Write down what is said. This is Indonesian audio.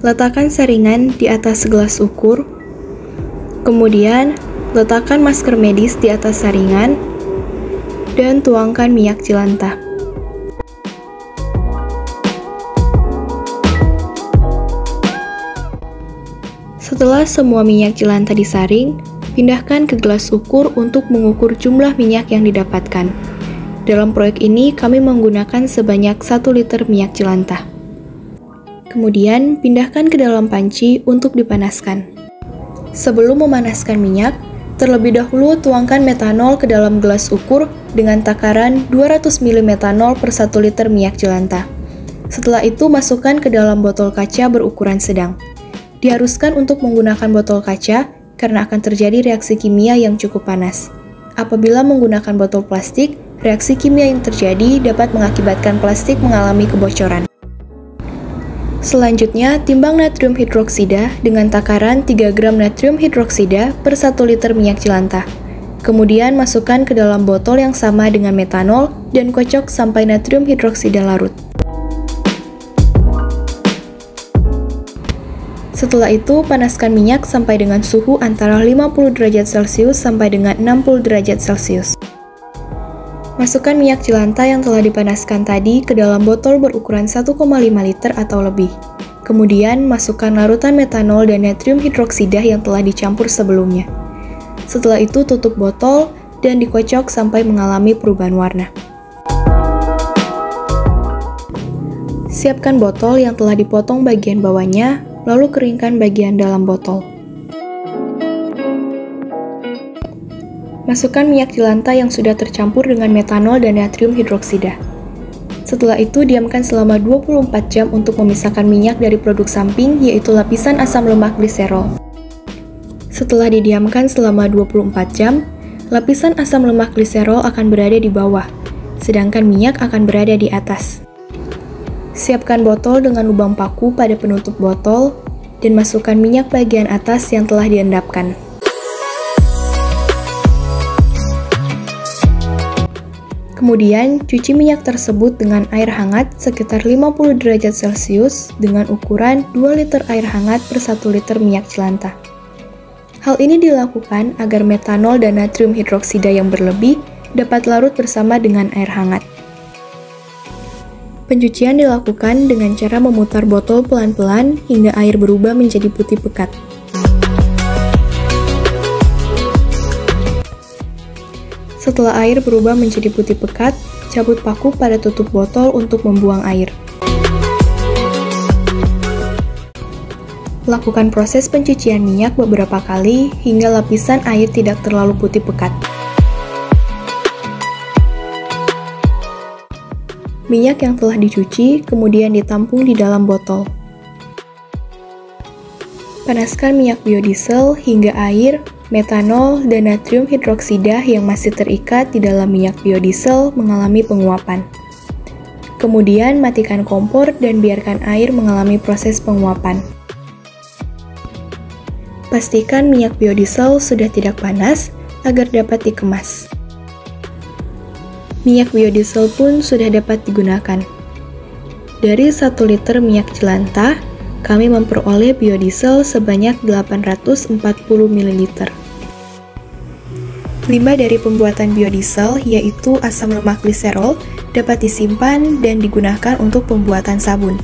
Letakkan saringan di atas gelas ukur, kemudian letakkan masker medis di atas saringan, dan tuangkan minyak jelantah. Setelah semua minyak jelantah disaring, pindahkan ke gelas ukur untuk mengukur jumlah minyak yang didapatkan. Dalam proyek ini, kami menggunakan sebanyak 1 liter minyak jelantah. Kemudian, pindahkan ke dalam panci untuk dipanaskan. Sebelum memanaskan minyak, terlebih dahulu tuangkan metanol ke dalam gelas ukur dengan takaran 200 ml metanol per 1 liter minyak jelantah. Setelah itu, masukkan ke dalam botol kaca berukuran sedang. Diharuskan untuk menggunakan botol kaca karena akan terjadi reaksi kimia yang cukup panas. Apabila menggunakan botol plastik, reaksi kimia yang terjadi dapat mengakibatkan plastik mengalami kebocoran. Selanjutnya, timbang natrium hidroksida dengan takaran 3 gram natrium hidroksida per 1 liter minyak jelantah. Kemudian masukkan ke dalam botol yang sama dengan metanol dan kocok sampai natrium hidroksida larut. Setelah itu, panaskan minyak sampai dengan suhu antara 50 derajat Celcius sampai dengan 60 derajat Celcius. Masukkan minyak jelantah yang telah dipanaskan tadi ke dalam botol berukuran 1,5 liter atau lebih. Kemudian, masukkan larutan metanol dan natrium hidroksida yang telah dicampur sebelumnya. Setelah itu, tutup botol dan dikocok sampai mengalami perubahan warna. Siapkan botol yang telah dipotong bagian bawahnya, lalu keringkan bagian dalam botol. Masukkan minyak jelantah yang sudah tercampur dengan metanol dan natrium hidroksida. Setelah itu, diamkan selama 24 jam untuk memisahkan minyak dari produk samping, yaitu lapisan asam lemak gliserol. Setelah didiamkan selama 24 jam, lapisan asam lemak gliserol akan berada di bawah, sedangkan minyak akan berada di atas. Siapkan botol dengan lubang paku pada penutup botol, dan masukkan minyak bagian atas yang telah diendapkan. Kemudian, cuci minyak tersebut dengan air hangat sekitar 50 derajat Celcius dengan ukuran 2 liter air hangat per 1 liter minyak jelantah. Hal ini dilakukan agar metanol dan natrium hidroksida yang berlebih dapat larut bersama dengan air hangat. Pencucian dilakukan dengan cara memutar botol pelan-pelan hingga air berubah menjadi putih pekat. Setelah air berubah menjadi putih pekat, cabut paku pada tutup botol untuk membuang air. Lakukan proses pencucian minyak beberapa kali hingga lapisan air tidak terlalu putih pekat. Minyak yang telah dicuci kemudian ditampung di dalam botol. Panaskan minyak biodiesel hingga air, metanol, dan natrium hidroksida yang masih terikat di dalam minyak biodiesel mengalami penguapan. Kemudian matikan kompor dan biarkan air mengalami proses penguapan. Pastikan minyak biodiesel sudah tidak panas agar dapat dikemas. Minyak biodiesel pun sudah dapat digunakan. Dari 1 liter minyak jelantah, kami memperoleh biodiesel sebanyak 840 ml. Limbah dari pembuatan biodiesel, yaitu asam lemak gliserol, dapat disimpan dan digunakan untuk pembuatan sabun.